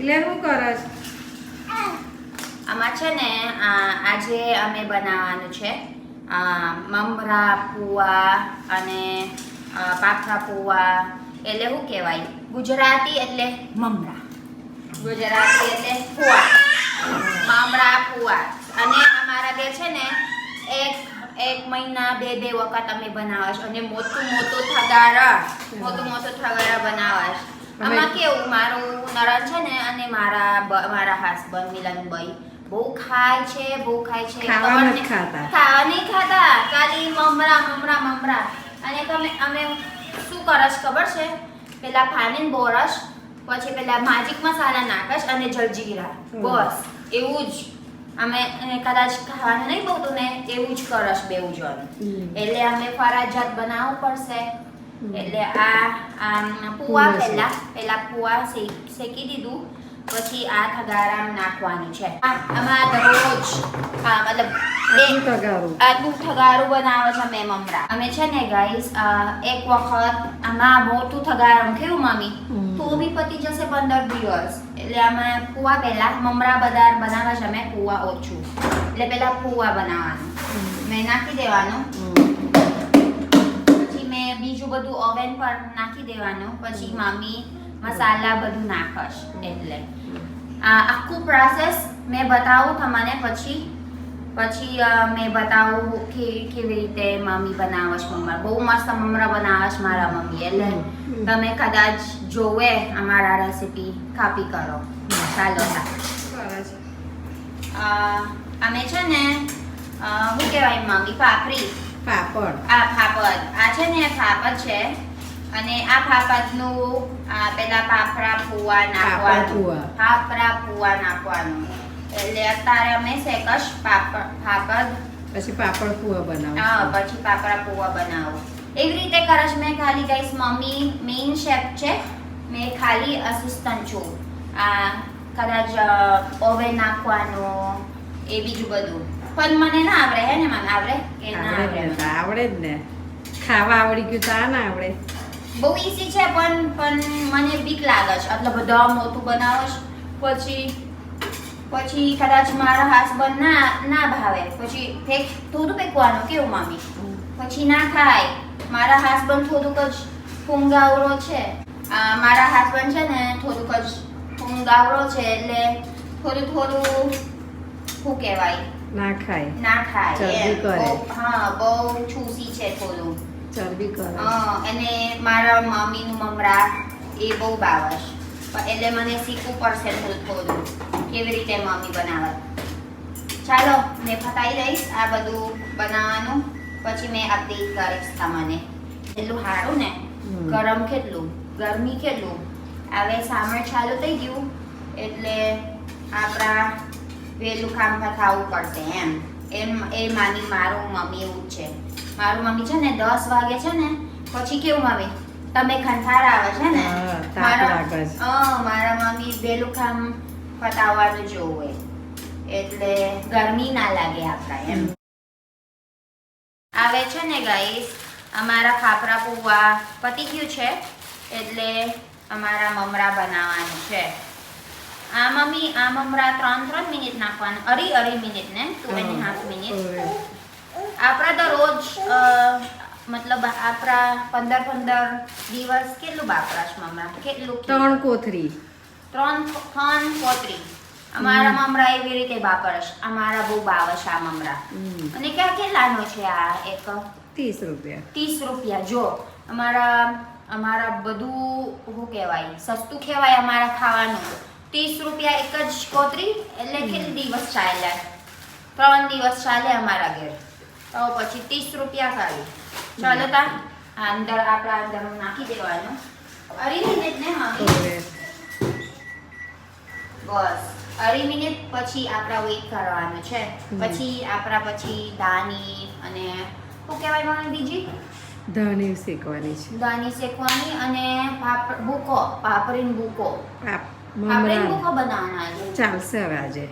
એટલે શું કરસ? આમાં છે ને આજે અમે બનાવવાનું છે મમરા પૂવા અને પાખા પૂવા. એટલે શું કહેવાય, ગુજરાતી એટલે મમરા, ગુજરાતી એટલે પૂવા, મમરા પૂવા. અને અમારા બે છે ને એક મહિના બે વખત અમે બનાવશ અને મોટું થગારા બનાવશ. આમાં કેવું, મારું નણંદ છે ને અને મારા હસબન્ડ મિલનભાઈ બહુ ખાય છે. ખાવા નથી ખાતા. ખાવા નહીં ખાતા, ખાલી મમરા. અને અમે શું કરશ ખબર છે, પેલા પાણીને બોરશ, પછી પેલા માજિક મસાલા નાખશ અને જલજીરા, બસ એવું જ. અમે કદાચ ખાવાનું નહીં બહુતું ને એવું જ કરશ બેઉ જણ. એટલે અમે ફરજિયાત બનાવવું પડશે. એટલે આ પૂવા પેલા પૂવા શેકી દીધું, પછી આ થગારામ નાખવાનું છે. આમાં દરરોજ આટલું થગારું બનાવે છે અમે મમરા. અમે છે ને ગાઈસ એક વખત આમાં મોટું થગારમ કેવું મમ્મી તો બી પતી જશે 15 દિવસ. એટલે આમાં પૂવા પહેલા મમરા બધા બનાવે છે અમે પૂવા ઓછું. એટલે પેલા પૂવા બનાવવાનું મેં નાખી દેવાનું, પછી મેં બીજું બધું ઓવેન પર નાખી દેવાનું, પછી મમ્મી મસાલા બધું નાખશ. એટલે આખું પ્રોસેસ મેં બતાવું તમને, પછી મેં બતાવું કે કેવી રીતે મમ્મી બનાવશ મમરા. બહુ મસ્ત મમરા બનાવશ મારા મમ્મી. એટલે તમે કદાચ જોવે અમારા રેસીપી કાપી કરો. ચાલો અમે છે ને શું કહેવાય મમ્મી, પાપડ. આ છે ને પાપડ છે. અને આ પાપડનું પેલા પાપરા પૂવા નાખવાનું. એટલે અત્યારે અમે શેકશ પાપડ, પછી પાપડ પૂવા બનાવો. પછી પાપરા પૂવા બનાવો. એવી રીતે કરશ. મેં ખાલી ગાઈસ મમ્મી મેઇન શેફ છે, મેં ખાલી અસિસ્ટન્ટ છું. કદાચ ઓવેન નાખવાનું એ બીજું બધું પણ મને ના આવડે. હે ને મને આવડે કે ના આવડે જ ને. ખાવા આવડી ગયું તો આ ના આવડે. બહુ ઈઝી છે પણ મને બીક લાગે છે. એટલે બધા મોટું બનાવશ, પછી કદાચ મારા હસબન્ડ ના ભાવે, પછી થોડું ફેંકવાનું કેવું મમ્મી, પછી ના ખાય. મારા હસબન્ડ થોડુંક જ ફૂંગાવરો છે. મારા હસબન્ડ છે ને થોડુંક જ ફૂંગાવરો છે. એટલે થોડું શું કહેવાય, ના ખાય. હા, બહુ ચૂસી છે, થોડું ચરબી કરે. અને મારા મમ્મીનું મમરા એ બહુ ભાવશ. એટલે મને શીખવું પડશે થોડું કેવી રીતે મમ્મી બનાવે. ચાલો મેં પતાવી દઈશ આ બધું બનાવવાનું, પછી મેં અપડેટ કરીશ તમને. એટલું સારું ને, ગરમી કેટલું. હવે સામર ચાલુ થઈ ગયું એટલે આપણા વહેલું કામ પતાવવું પડશે એ માની મારું મમ્મી એવું જ છે. મારું મમ્મી છે ને 10 વાગે છે ને પછી કેવું મમ્મી તમે ખંથાર આવે છે ને, મારા મમ્મી વહેલું કામ પતાવવાનું જોવે એટલે ગરમી ના લાગે આપણા આવે છે ને ગાઈસ. અમારા ખાપરા પૂવા પતી ગયું છે એટલે અમારા મમરા બનાવવાનું છે. આ મમરા 3 મિનિટ નાખવાનું, અઢી મિનિટ ને 2.5 મિનિટ. આપણા તો રોજ મતલબ આપણા 15 દિવસ કેટલું વાપરાશ મમરા? કેટલું? 3 કોથરી. અમારા મમરા એવી રીતે વાપરશ. અમારા બહુ ભાવશ આ મમરા. અને કેટલાનો છે આ? એક 30 રૂપિયા. જો અમારા બધું શું કહેવાય, સસ્તું કહેવાય અમારા ખાવાનું. 30 રૂપિયા એક જ કોથરી. એટલે કેટલી દિવસ ચાલે? 3 દિવસ ચાલે અમારા ઘેર. તો પછી 30 રૂપિયા ખાલી. ચાલો આપણા અંદર નાખી દેવાનું. 2 મિનિટ ને મમ્મી, બસ 2 મિનિટ પછી આપણા વેઇટ કરવાનું છે. પછી દાની અને શું કહેવાય મને બીજી? ધાણી શેકવાની છે. દાની શેકવાની અને પાપડીનો ભૂકો બનાવવાના. ચાલશે હવે આજે.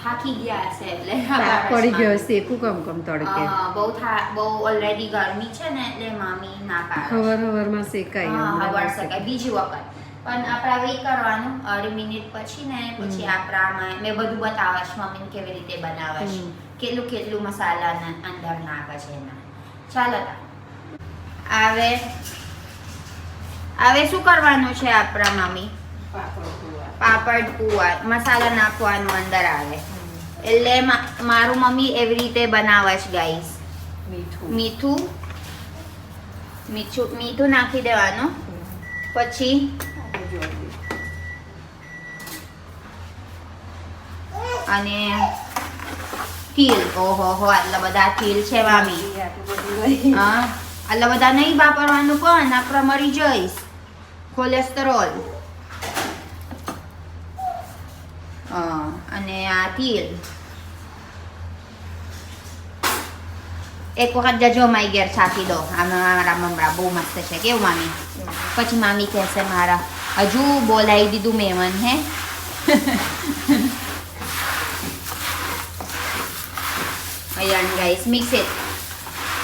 થાકી ગયા છે એટલે પડી ગયો શેકું કમ તડકે. બહુ ઓલરેડી ગરમી છે ને એટલે મામી ના પાડે. હવારમાં શેકાય. હવાર શેકાય. બીજી વખત પણ આપણા વેઇટ કરવાનું 2.5 મિનિટ પછી ને પછી આપણામાં મેં બધું બતાવીશ મમ્મીને કેવી રીતે બનાવીશ કેટલું કેટલું મસાલા અંદર નાખે છે એના. ચાલો હવે શું કરવાનું છે આપણા મમ્મી? પાપડ પુઆ મસાલા નાખવાનું અંદર આવે એટલે મારું મમ્મી એવી રીતે બનાવે છે ગાઈસ. મીઠું નાખી દેવાનું પછી અને તીલ. ઓહો આટલા બધા તીલ છે મામી. હા આટલા બધા નહીં વાપરવાનું પણ આપણે મરી જઈશ કોલેસ્ટેરોલ. અને આ તીલ એક વખત જજો મારી ઘેર છાંટી દો. મારા મમરા બહુ મસ્ત છે કેવું મામી? પછી મામી કહેશે મારા હજુ બોલાવી દીધું મહેમાન હે. Ayan guys, mix it.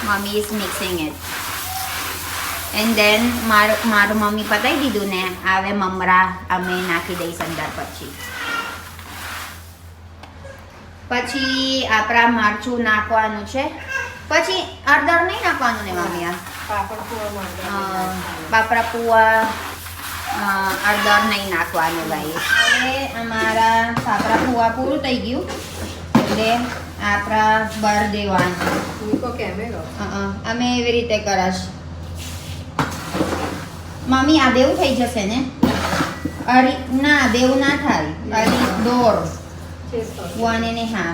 Mommy is mixing it. And then મારું મમ્મી પતાવી દીધું ને હવે મમરા અમે નાખી દઈશ અંદર. પછી આપણા મરચું નાખવાનું છે. પછી હળદર નહીં નાખવાનું ને મમ્મી? આ પાપડા પુઆ હળદર નહીં નાખવાનું ભાઈ. હવે અમારા પાપડા પુઆ પૂરું થઈ ગયું એટલે આપણા બર દેવાનું. અમે એવી રીતે કરશ મમ્મી. આ બેવું થઈ જશે ને? ના બેવું ના થાય. દોર 1.5.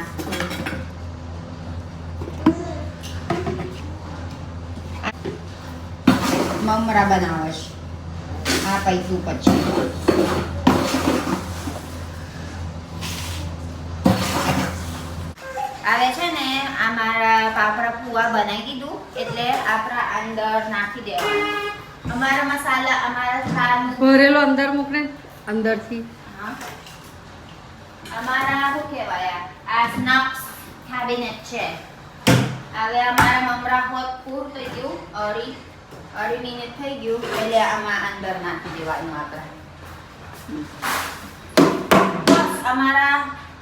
મમરા બનાવશ આ પૈતું પછી. આવે છે ને અમારા પાપડા પુઆ બનાવી દીધું એટલે આપણા અંદર નાખી દેવાનું. અમારા મસાલા અમારા ખાંડ ભરેલો અંદર મૂકને અંદરથી. અમારા શું કહેવાય આ સ્નેક્સ કેબિનેટ છે. હવે અમારા મમરા હોત પૂરું થઈ ગયું. 2.5 મિનિટ થઈ ગયું એટલે આમાં અંદર નાખી દેવાનું આપણે. બસ અમારા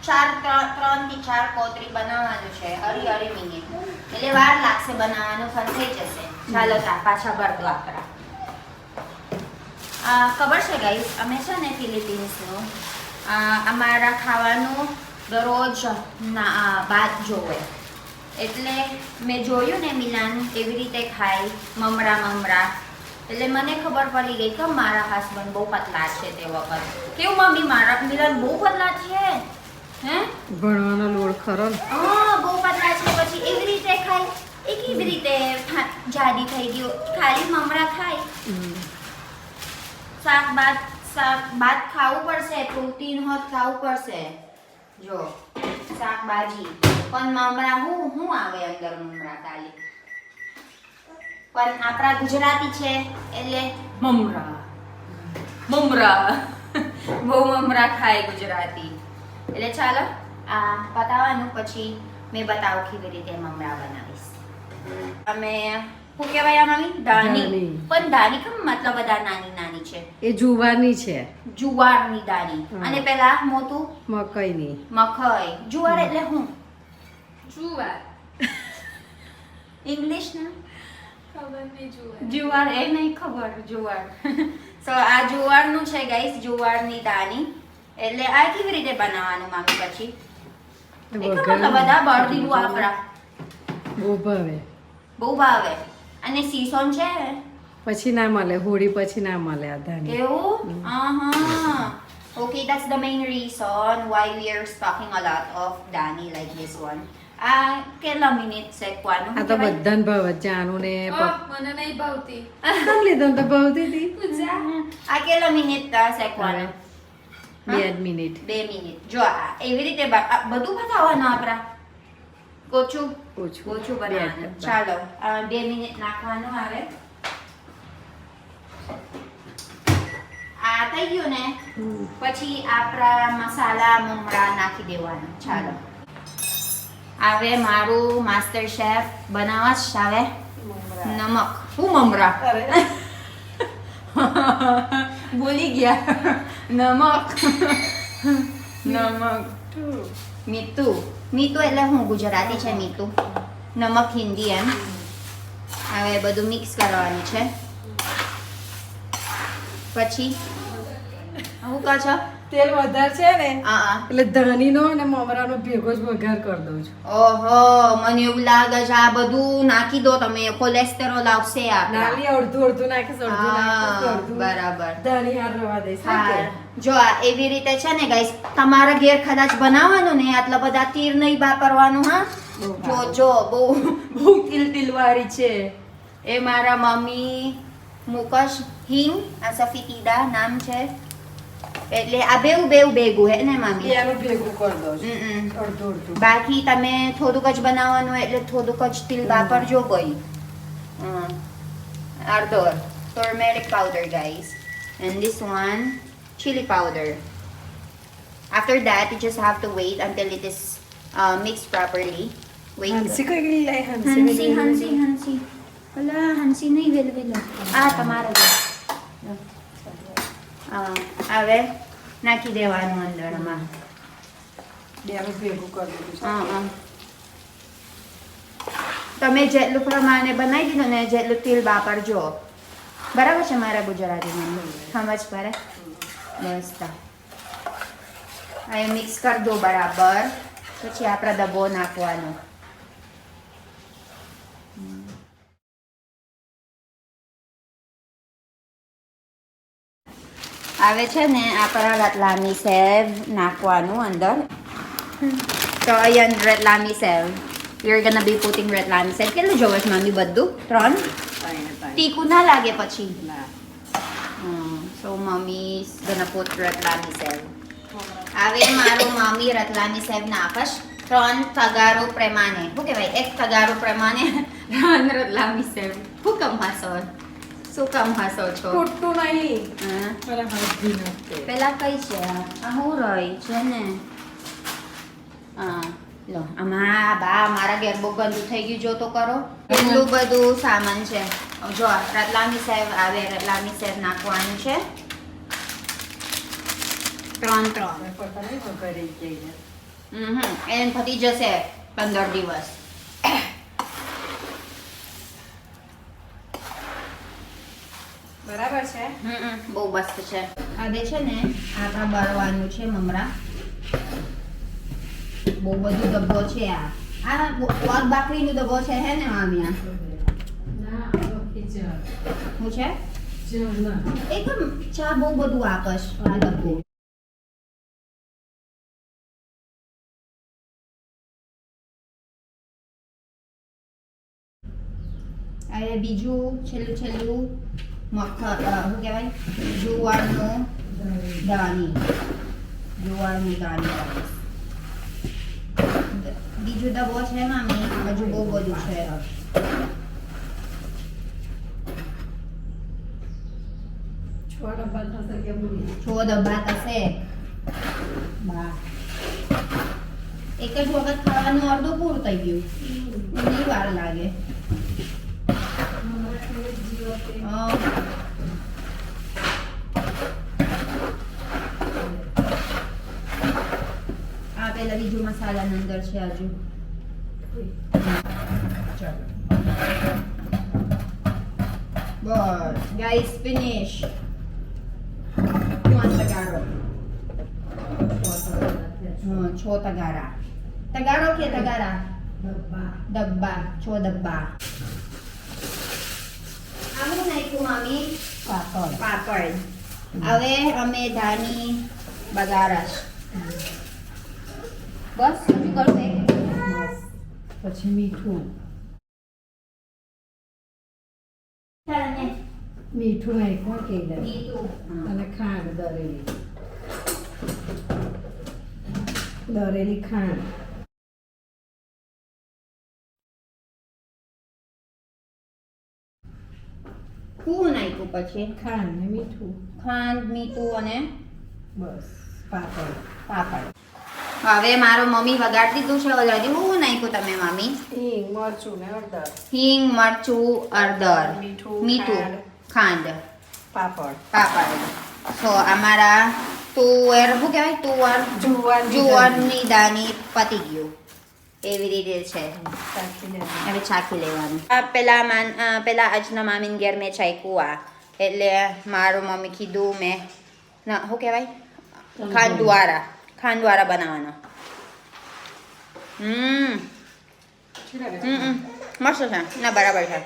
3 થી 4 કોતરી બનાવવાનું છે. 2.5 મિનિટ એટલે વાર લાગશે બનાવવાનું પણ થઈ જશે. ચાલો પાછા ભર દો આપણા. ખબર છે ગાઈસ અમે છે ને ફિલિપિન્સનું અમારા ખાવાનું દરરોજ ભાત જોવે. એટલે મેં જોયું ને મિલાન એવી રીતે ખાય મમરા. એટલે મને ખબર પડી ગઈ કે મારા હસબન્ડ બહુ પતલા છે તે વખત. કેવું મમ્મી મારા મિલાન બહુ પતલા છે? હે ભણવાનો લોડ ખરો ને? બહુ પતલા છે પછી એવી રીતે ખાય. એ કેવી રીતે જાડી થઈ ગયો? ખાલી મમરા ખાય. શાક ભાત ખાવું પડશે. પ્રોટીન હોત ખાવું પડશે. જો શાકભાજી પણ મમરા હું આવે અંદર મમરા ખાલી. પણ આપણા ગુજરાતી છે એટલે મમરા બહુ મમરા ખાય ગુજરાતી. એટલે ચાલો આ પતાવવાનું પછી મેં બતાવું કેવી રીતે મમરા બનાવીશ. અમે શું કહેવાય આ મમ્મી? દાની. પણ દાની કેમ મતલબ બધા નાની છે? એ જુવારની છે. જુવારની દાની. અને પેલા મોટું મકઈની. મકઈ. જુવાર એટલે હું? જુવાર ઇંગ્લિશ ના ખબર નહીં. જુવાર એ નહીં ખબર. જુવાર. સો આ જુવારનું છે ગાઈસ, જુવારની દાની. એટલે આ કેવી રીતે બનાવવાનું મામી? પછી બધા બળ દીધું આપણા. બહુ ભાવે. અને સીસોન છે પછી ના મળે. હોળી પછી ના મળે આ ધાની. એવું? Okay, that's the main reason why we are talking a lot of Dani like this one. કેટલા મિનિટ શેકવાનું? આ તો બધાને ભાવે. જાનું ને મને નહીં ભાવતી. કેમ લીધું? તો ભાવતી હતી. આ કેટલા મિનિટ શેકવાનું? 2 મિનિટ. 2 મિનિટ. જો એવી રીતે બધું બતાવવાનું આપણા. ઓછું બનાવવાનું. ચાલો 2 મિનિટ નાખવાનું આવે. આ થઈ ગયું ને પછી આપણા મસાલા મમરા નાખી દેવાના. ચાલો આવે મારું માસ્ટર શેફ બનાવવા આવે. નમક હું મમરા ભૂલી ગયા. નમક. મીઠું. મીઠું એટલે હું ગુજરાતી છે મીઠું. નમક હિન્દી એમ. હવે બધું મિક્સ કરવાનું છે. પછી હું કહો છો? તેલ વધારે છે ને હા. એટલે ધાણીનો અને મમરાનો ભેગો જ વઘાર કરી દઉં છું. ઓહો, મને એવું લાગે છે આ બધું નાખી દો તમે, કોલેસ્ટેરોલ આવશે આપણા. નાલી અડધું નાખીશ, અડધું નાખીશ, હા, અડધું બરાબર. ધાણી હાર રવા દઈશ. હા. જો આ એવી રીતે છે ને ગાઈસ, તમારા ઘેર કદાચ બનાવવાનું ને આટલા બધા તીર નહીં વાપરવાનું. હા, જો બહુ તિલ વાળી છે. એ મારા મમ્મી મુકશ હિંગ, આ સફીતીડા નામ છે. એટલે આ બેવું ભેગું હે ને મમ્મી? એનું ભેગું કરી દઉં છું. હમ. અડધું. બાકી તમે થોડુંક જ બનાવવાનું હોય એટલે થોડુંક જ તિલ વાપરજો કોઈ. Ardor, turmeric powder guys, and this one chili powder. After that you just have to wait until it is mixed properly. Wait. હંસી કઈ ગઈ લાય હંસી. હંસી. અલા હંસી નહીં વેલવેલો. આ તમારો છે. હવે નાખી દેવાનું અંદરમાં. બેનું ભેગું કરી દીધું છે. તમે જેટલું પ્રમાણે બનાવી દીધું ને જેટલું તેલ વાપરજો. બરાબર છે મારા ગુજરાતીમાં? સમજ પડે? બસ હવે મિક્સ કરી દો બરાબર. પછી આપણે ડબ્બો નાખવાનો. હવે છે ને આપણા રતલામી સેવ નાખવાનું અંદર. તો અહીંયા રતલામી સેવ. You're gonna be putting Ratlami સેવ. કેટલું જોવે છે મમ્મી? બધું 3? તીખું ના લાગે પછી? So mommy is gonna put Ratlami સેવ. હવે મારું મમ્મી રતલામી સેવ નાખશ 3 તગારો પ્રમાણે. શું કહેવાય? 1 તગારો પ્રમાણે 3 રતલામી સેવ. શું કામ હસો? શું કામ હસો છો? તૂટતું નહીં. હા. મારા હાથ ભીના છે. પેલા કઈ છે આ? હું રહી છે ને. લો આમાં બા મારા ઘેર બહુ ગંદુ થઈ ગયું. જો તો કરો એટલું બધું સામાન છે. જો રતલામી સેવ આવે. રતલામી સેવ નાખવાનું છે 3. પતા નહીં વઘારી જઈને. એને પતી જશે 15 દિવસ. બરાબર છે. બહુ મસ્ત છે. હવે છે ને આપણે બળવાનું છે મમરા. બહુ બધું ડબ્બો છે આ. વાઘ બાકરીનું ડબ્બો છે હે ને મામી? આ શું છે? એકદમ ચા બહુ બધું આપસ આ ડબ્બો. હવે બીજું છેલ્લું મખર શું કહેવાય? જુવારનું દાણી. બીજું ડબ્બો છે મામી. હજુ બહુ બધું છે. છ ડબ્બા થશે. એક જ વખત ખાવાનું અડધું પૂરું થઈ ગયું. નહીં વાર લાગે. આ પેલા બીજું મસાલાની અંદર છે હજુ. બસ ગાઈસ ફિનિશ. તગારો. 6 તગારા. તગારો કે તગારા? ડબ્બા. 6 ડબ્બા. આનું નાખ્યું મામી પાપડ. હવે અમે ધાની બગારસ. બસ હજુ કરશે. પછી મીઠું. મીઠું નાખ્યું કે અને ખાંડ દરેલી ખાંડ. શું નાખ્યું પછી? ખાંડ ને મીઠું. ખાંડ, મીઠું અને બસ પાપડ. હવે મારો મમ્મી વગાડી દીધું છે ઓલરેડી. શું નાખ્યું તમે મમ્મી? હિંગ, મરચું ને હળદર. હિંગ, મરચું, હળદર, મીઠું, ખાંડ, પાપડ. પાપડ. તો અમારા તુવેર શું કહેવાય જુવારની દાની પતી ગયું એવી રીતે છે હવે ચાખી લેવાનું આ પેલા આજના મામીને ઘેર મેં ચાખ્યું આ એટલે મારું મમ્મી કીધું મેં ના શું કહેવાય ખાંડવાળા બનાવવાનો મસ્ત છે ના બરાબર છે